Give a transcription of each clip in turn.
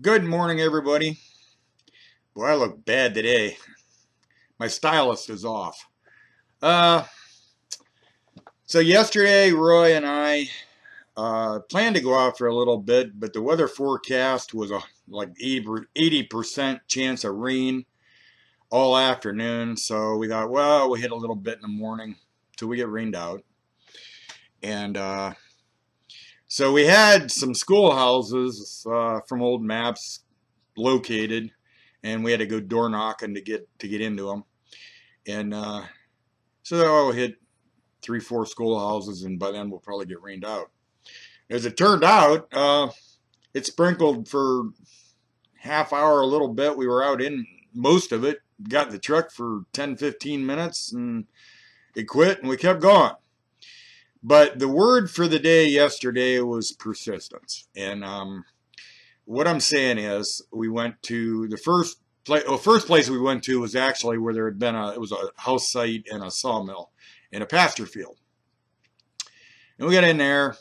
Good morning, everybody. Boy, I look bad today. My stylist is off. So yesterday, Roy and I planned to go out for a little bit, but the weather forecast was like 80% chance of rain all afternoon. So we thought, well, we hit a little bit in the morning till we get rained out. And so we had some schoolhouses from old maps located, and we had to go door knocking to get into them. And so we hit 3-4 schoolhouses, and by then we'll probably get rained out. As it turned out, it sprinkled for half hour, a little bit. We were out in most of it, got in the truck for 10-15 minutes, and it quit, and we kept going. But the word for the day yesterday was persistence. And what I'm saying is, we went to the first place we went to was actually where there had been it was a house site and a sawmill in a pasture field. And we got in there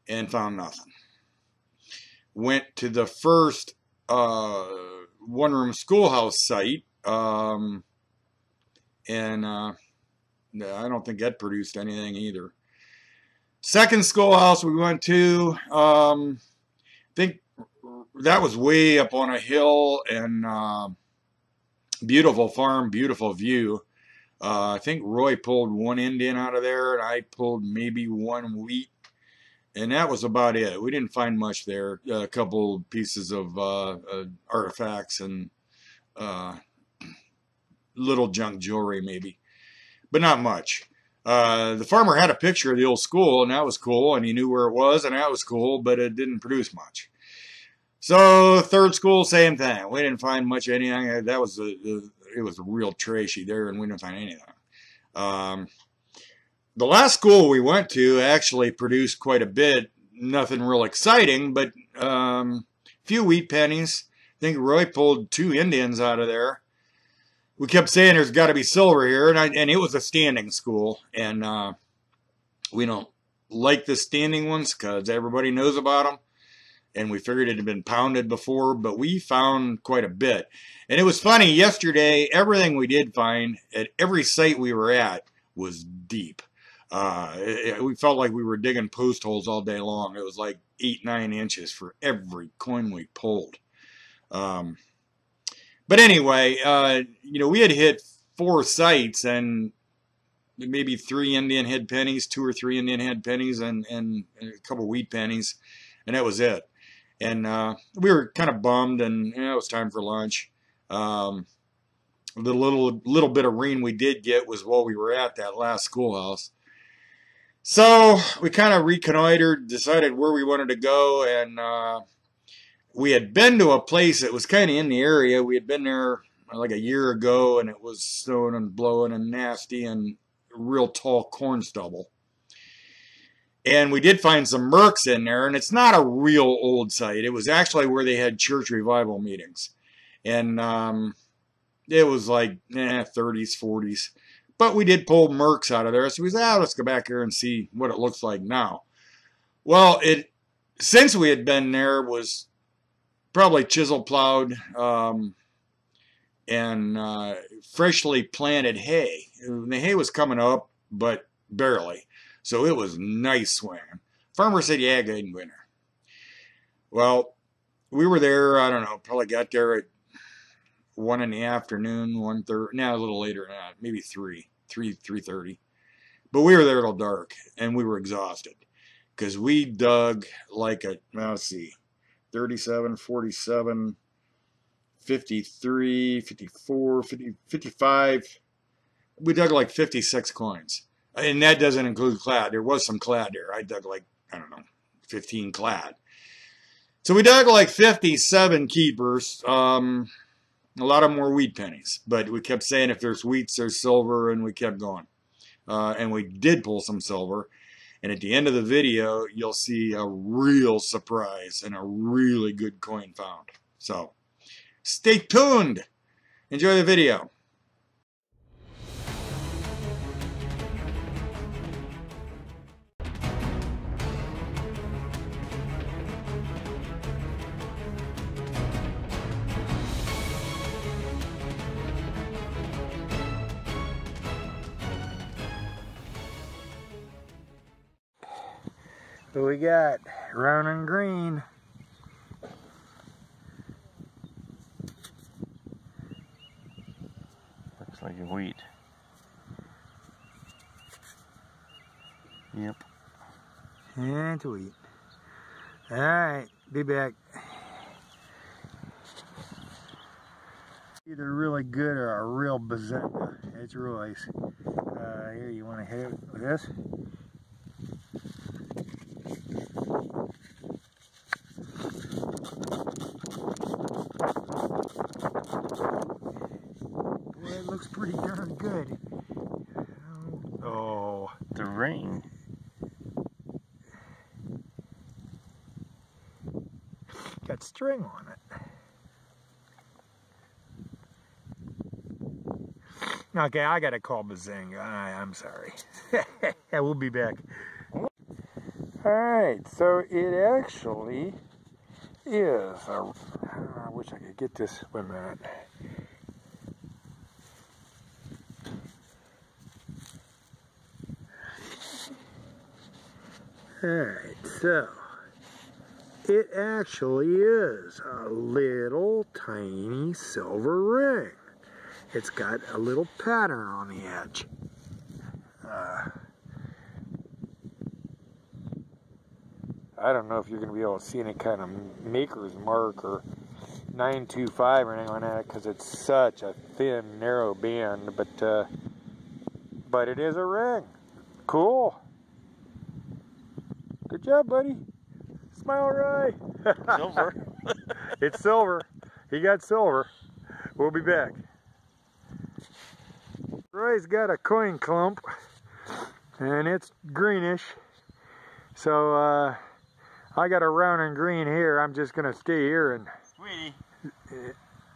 and found nothing. Went to the first one-room schoolhouse site, and I don't think that produced anything either. Second schoolhouse we went to, I think that was way up on a hill, and beautiful farm, beautiful view. I think Roy pulled one Indian out of there, and I pulled maybe one wheat, and that was about it. We didn't find much there. A couple pieces of artifacts and little junk jewelry maybe, but not much. The farmer had a picture of the old school, and that was cool, and he knew where it was, and that was cool, but it didn't produce much. So third school, same thing. We didn't find much of anything. That was it was real trashy there, and we didn't find anything. The last school we went to actually produced quite a bit. Nothing real exciting, but few wheat pennies. I think Roy pulled 2 Indians out of there. We kept saying there's got to be silver here, and it was a standing school, and we don't like the standing ones because everybody knows about them, and we figured it had been pounded before, but we found quite a bit. And it was funny, yesterday, everything we did find at every site we were at was deep. We felt like we were digging post holes all day long. It was like 8-9 inches for every coin we pulled. But anyway, we had hit 4 sites, and maybe 3 Indian head pennies, 2 or 3 Indian head pennies, and a couple wheat pennies, and that was it. And we were kind of bummed, and it was time for lunch. The little bit of rain we did get was while we were at that last schoolhouse. So we kind of reconnoitered, decided where we wanted to go, and we had been to a place that was kind of in the area. We had been there like a year ago, and it was snowing and blowing and nasty and real tall corn stubble. And we did find some mercs in there, and it's not a real old site. It was actually where they had church revival meetings. And it was like 30s, 40s. But we did pull mercs out of there, so we said, let's go back here and see what it looks like now. Well, since we had been there, was probably chisel plowed and freshly planted hay. The hay was coming up, but barely. So it was nice swinging. Farmer said, yeah, go ahead and go in there. Well, we were there, I don't know, probably got there at 1 in the afternoon, 1:30, now a little later than that, maybe 3:30. But we were there till dark, and we were exhausted because we dug like let's see, 37, 47, 53, 54, 50, 55. We dug like 56 coins. And that doesn't include clad. There was some clad there. I dug like, I don't know, 15 clad. So we dug like 57 keepers. A lot of more wheat pennies. But we kept saying if there's wheats, there's silver, and we kept going. And we did pull some silver. And at the end of the video, you'll see a real surprise and a really good coin found. So, stay tuned. Enjoy the video. What we got? Round and green. Looks like wheat. Yep. And it's wheat. Alright, be back. Either really good or a real bazinga. It's Roy's. Here, you want to hit it with this? Boy, it looks pretty darn good. Oh, The ring. got string on it. Okay, I gotta call Bazinga. I'm sorry. We'll be back. Alright, so it actually is a... I wish I could get this. Wait a minute. Alright, so it actually is a little tiny silver ring. It's got a little pattern on the edge. I don't know if you're going to be able to see any kind of maker's mark or 925 or anything on that because it's such a thin, narrow band, but it is a ring. Cool. Good job, buddy. Smile, Roy. Silver. It's silver. He got silver. We'll be back. Roy's got a coin clump, and it's greenish. So I got a round and green here. I'm just gonna stay here and. Sweetie.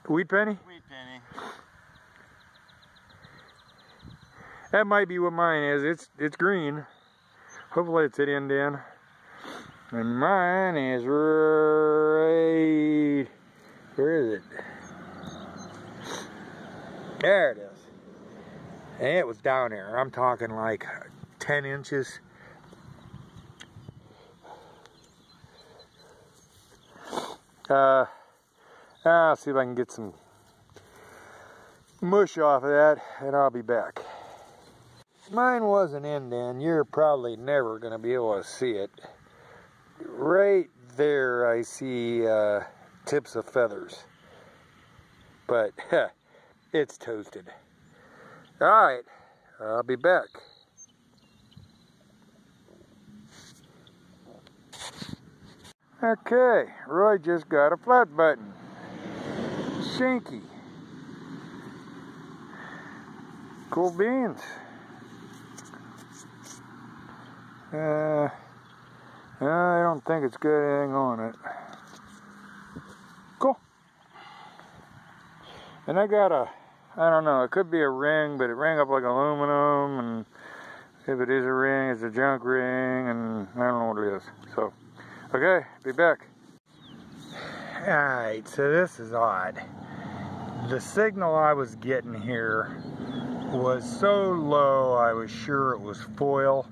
Wheat penny? Wheat penny. That might be what mine is. It's green. Hopefully it's at end in. And mine is right. Where is it? There it is. And it was down there. I'm talking like 10 inches. I'll see if I can get some mush off of that, and I'll be back. Mine wasn't end in. You're probably never going to be able to see it. Right there I see tips of feathers. But it's toasted. Alright, I'll be back. Okay, Roy just got a flat button. Shanky. Cool beans. I don't think it's got anything on it. Cool. And I got a, I don't know, it could be a ring, but it rang up like aluminum, and if it is a ring, it's a junk ring, and I don't know what it is. So, okay, be back. Alright, so this is odd. The signal I was getting here was so low I was sure it was foil.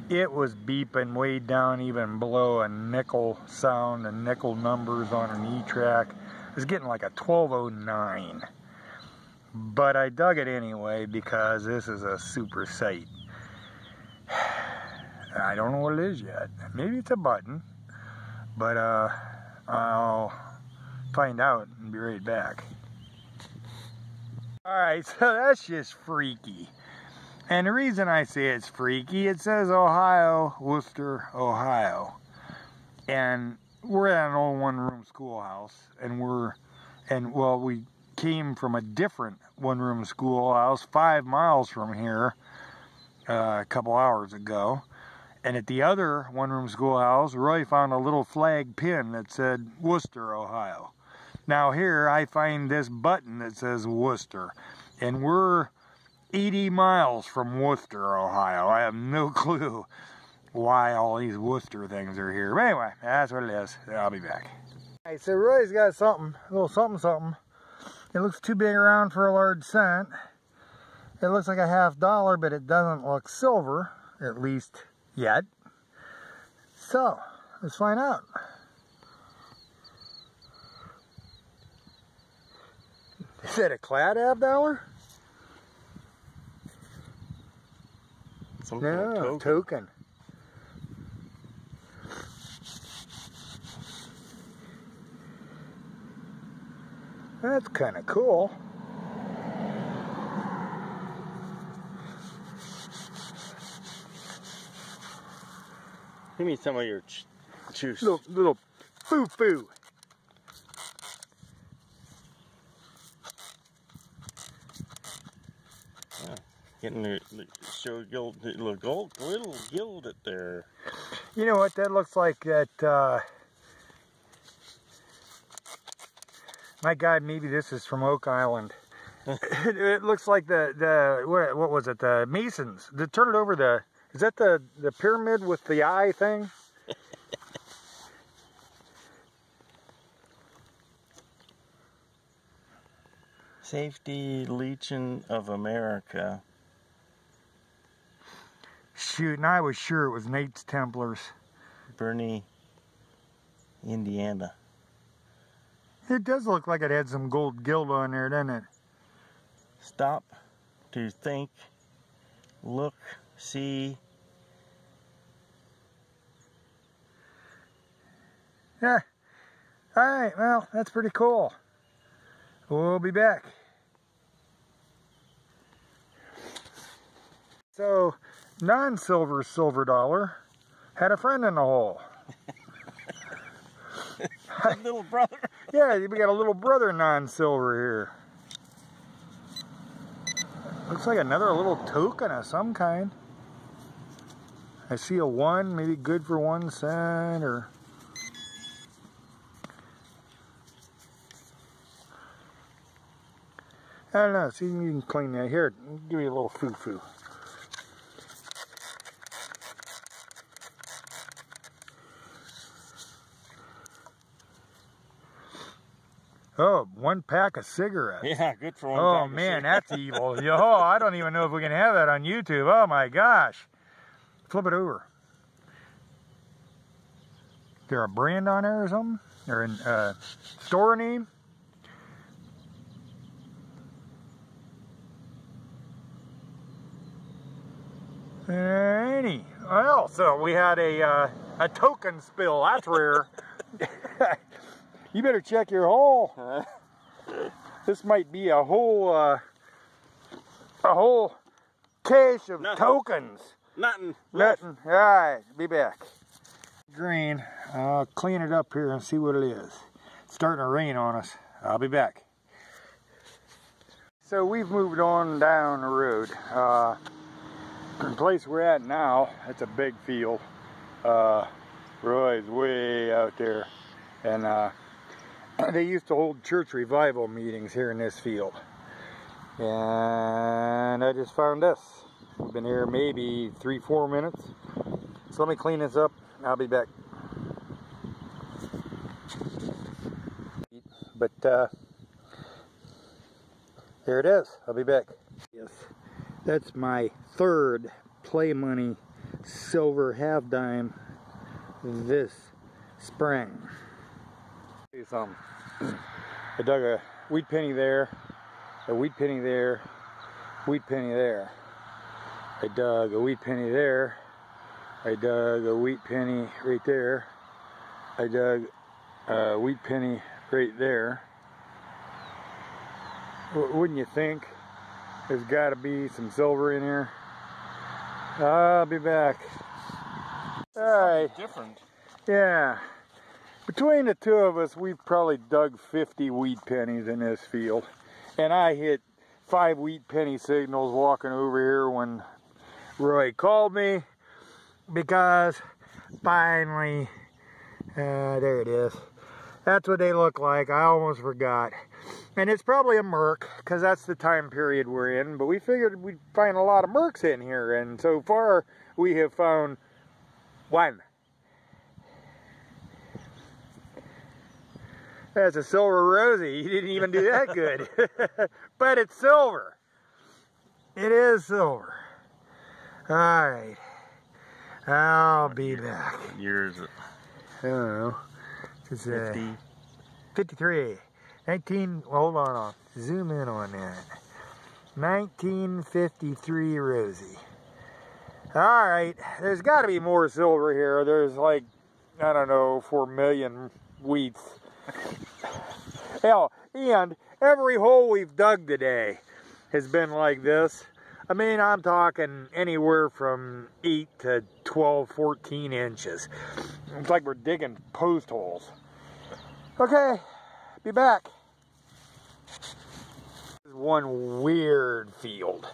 It was beeping way down even below a nickel sound and nickel numbers on an E-track. I was getting like a 1209. But I dug it anyway because this is a super sight. I don't know what it is yet. Maybe it's a button. But I'll find out and be right back. Alright, so that's just freaky. And the reason I say it's freaky, it says Ohio, Worcester, Ohio. And we're at an old one-room schoolhouse, and we came from a different one-room schoolhouse 5 miles from here a couple hours ago. And at the other one-room schoolhouse, Roy found a little flag pin that said Worcester, Ohio. Now here I find this button that says Worcester, and we're 80 miles from Worcester, Ohio. I have no clue why all these Worcester things are here. But anyway, that's what it is. I'll be back. Alright, so Roy's got something, a little something. It looks too big around for a large cent. It looks like a $50, but it doesn't look silver, at least yet. So, let's find out. Is that a clad $1/2? Some kind No, of token. That's kind of cool. Give me some of your juice. Little foo-foo. Getting the show gild, little gilded there. You know what? That looks like that. My God, maybe this is from Oak Island. It looks like the what was it? The Masons. Turn it over. Is that the pyramid with the eye thing? Safety Legion of America. Shoot, and I was sure it was Knights Templars. Bernie, Indiana. It does look like it had some gold gild on there, doesn't it? Stop to think, look, see. Yeah. Alright, well, that's pretty cool. We'll be back. So, non-silver silver dollar had a friend in the hole. Little brother. Yeah, we got a little brother non-silver here. Looks like another little token of some kind. I see a 1, maybe good for 1 cent, or... I don't know, see, you can clean that. Here, give me a little foo-foo. Oh, 1 pack of cigarettes. Yeah, good for 1 Oh pack of man, cigarettes. that's evil. Oh, I don't even know if we can have that on YouTube. Oh my gosh. Flip it over. Is there a brand on there or something? Or a store name? Any. Well, so we had a token spill. That's rare. You better check your hole. This might be a whole cache of tokens. Nothing. Nothing. All right, be back. Green. I'll clean it up here and see what it is. It's starting to rain on us. I'll be back. So we've moved on down the road. The place we're at now, it's a big field. Roy's way out there, and they used to hold church revival meetings here in this field. And I just found this. We've been here maybe 3-4 minutes. So let me clean this up and I'll be back. But there it is. I'll be back. Yes, that's my 3rd play money silver half dime this spring. Tell you something. I dug a wheat penny there, a wheat penny there, wheat penny there. I dug a wheat penny there. I dug a wheat penny right there. I dug a wheat penny right there. Wouldn't you think there's got to be some silver in here? I'll be back. All right. Different. Yeah. Between the two of us, we've probably dug 50 wheat pennies in this field. And I hit 5 wheat penny signals walking over here when Roy called me, because finally, there it is. That's what they look like. I almost forgot. And it's probably a Merc, because that's the time period we're in. But we figured we'd find a lot of Mercs in here. And so far, we have found 1. That's a silver rosy. You didn't even do that good. But it's silver. It is silver. Alright. I'll be back. Years. I don't know. It's 50. 53. 19, hold on, I'll zoom in on that. 1953 Rosie. Alright, there's got to be more silver here. There's like, I don't know, 4 million wheats. Hell, and every hole we've dug today has been like this. I mean, I'm talking anywhere from 8 to 12, 14 inches. It's like we're digging post holes. Okay, be back. This is one weird field.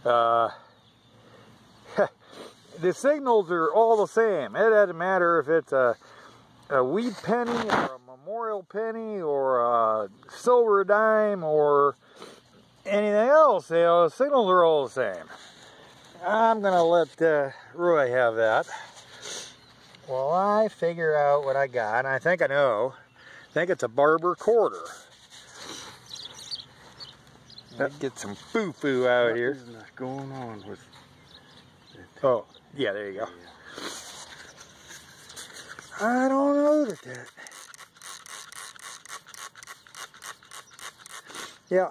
The signals are all the same. It doesn't matter if it's a wheat penny or a memorial penny or a silver dime or anything else. You know, the signals are all the same. I'm gonna let Roy have that while I figure out what I got. And I think I know. I think it's a barber quarter. Let's get some foo-foo out here. What is going on with it? Oh, yeah, there you go. I don't know that. Yeah.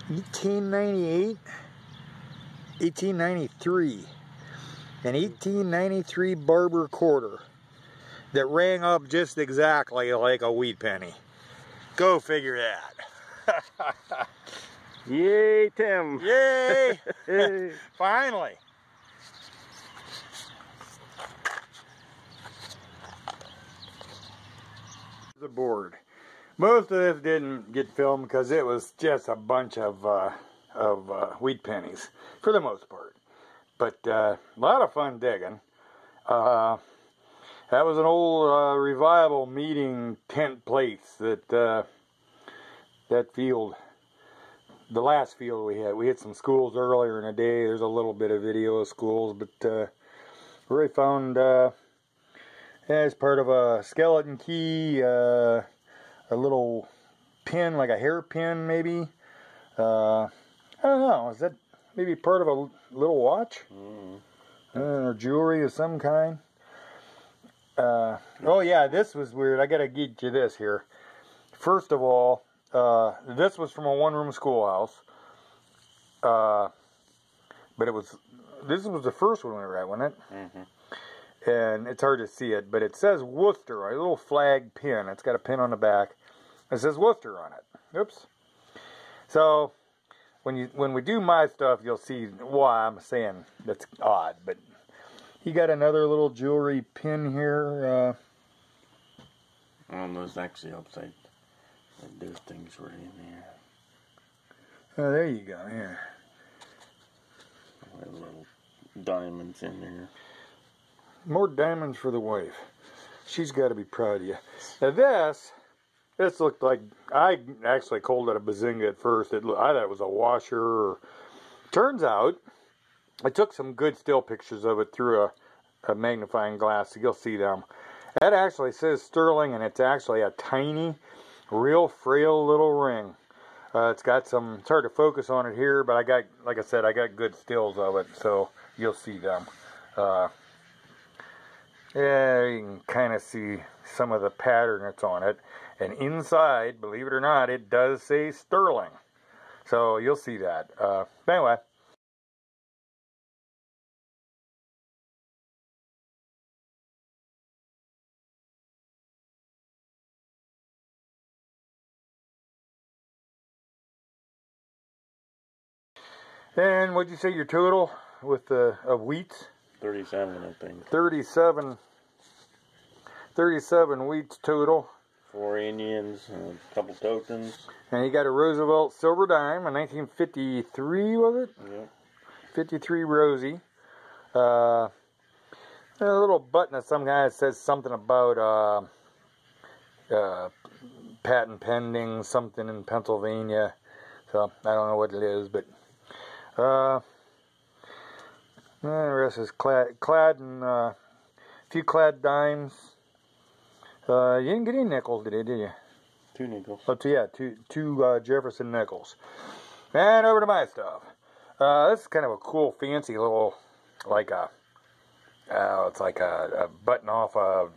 $18.98, $18.93, an 1893 barber quarter that rang up just exactly like a wheat penny. Go figure that. Yay, Tim! Yay! Finally. The board. Most of this didn't get filmed because it was just a bunch of wheat pennies, for the most part. But a lot of fun digging. That was an old revival meeting tent place that that field, the last field we had. We hit some schools earlier in the day. There's a little bit of video of schools, but we found as part of a skeleton key. A little pin, like a hairpin maybe. I don't know, is that maybe part of a little watch? Or jewelry of some kind? Oh yeah, this was weird. I gotta get you this here. First of all, this was from a one-room schoolhouse. But this was the first one we were at, wasn't it? Mm-hmm. And it's hard to see it, but it says Worcester, a little flag pin. It's got a pin on the back. It says Worcester on it. Oops. So when we do my stuff, you'll see why I'm saying that's odd. But he got another little jewelry pin here. Those actually upside. Those things were in there. Oh, there you go. Here. Little diamonds in there. More diamonds for the wife. She's got to be proud of you. Now this looked like, I actually called it a bazinga at first. I thought it was a washer. Turns out, I took some good still pictures of it through a magnifying glass, so you'll see them. That actually says sterling, and it's actually a tiny, real frail little ring. It's got some, it's hard to focus on it here, but I got, like I said, I got good stills of it, so you'll see them. Yeah, you can kind of see some of the pattern that's on it. And inside, believe it or not, it does say sterling. So you'll see that. But anyway. And what'd you say your total with the of wheats? 37, I think. 37 wheats total. 4 Indians, a couple tokens. And you got a Roosevelt silver dime, a 1953, was it? Yep. 53 Rosie. A little button of some kind that says something about patent pending, something in Pennsylvania. So I don't know what it is, but the rest is clad in few clad dimes. You didn't get any nickels today, did you? 2 nickels. Oh, two Jefferson nickels. And over to my stuff. This is kind of a cool, fancy little, like it's like a button off a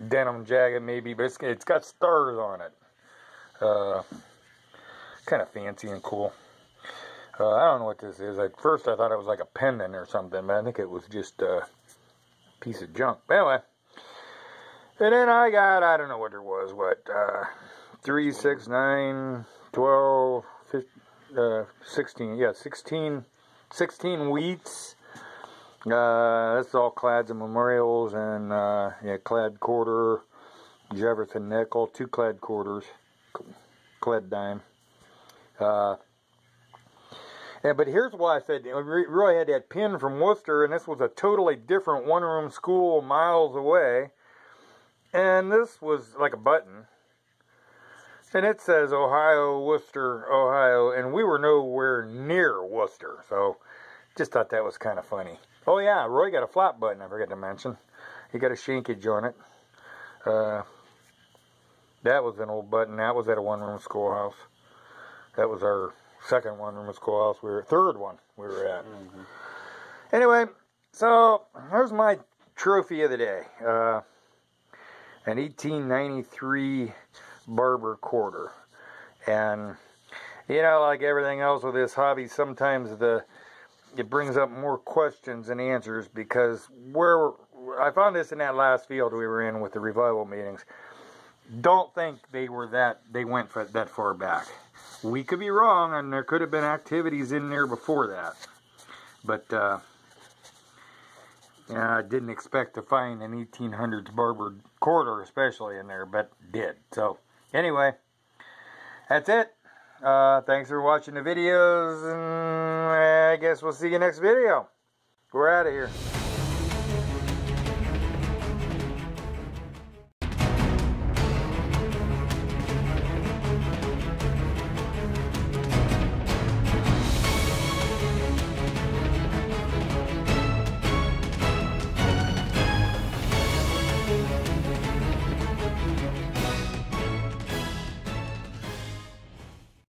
denim jacket maybe, but it's got stars on it. Kind of fancy and cool. I don't know what this is. At first I thought it was like a pendant or something, but I think it was just a piece of junk. But anyway. And then I got, I don't know what it was, 3, 6, 9, 12, 15, 16. Yeah, 16 wheats. That's all clads and memorials, and yeah, clad quarter, Jefferson nickel, 2 clad quarters, clad dime. Yeah, but here's why I said Roy had that pin from Worcester, and this was a totally different one-room school miles away. And this was like a button. And it says Ohio, Worcester, Ohio. And we were nowhere near Worcester. So just thought that was kind of funny. Oh yeah, Roy got a flap button I forgot to mention. He got a shankage on it. That was an old button. That was at a one-room schoolhouse. That was our second one-room schoolhouse. Third one we were at. Mm-hmm. Anyway, so here's my trophy of the day. An 1893 Barber quarter. And, you know, like everything else with this hobby, sometimes it brings up more questions than answers, because I found this in that last field we were in with the revival meetings. Don't think they went that far back. We could be wrong, and there could have been activities in there before that. But, I didn't expect to find an 1800s Barber quarter, especially in there, but did. So, anyway, that's it. Thanks for watching the videos, and I guess we'll see you next video. We're out of here.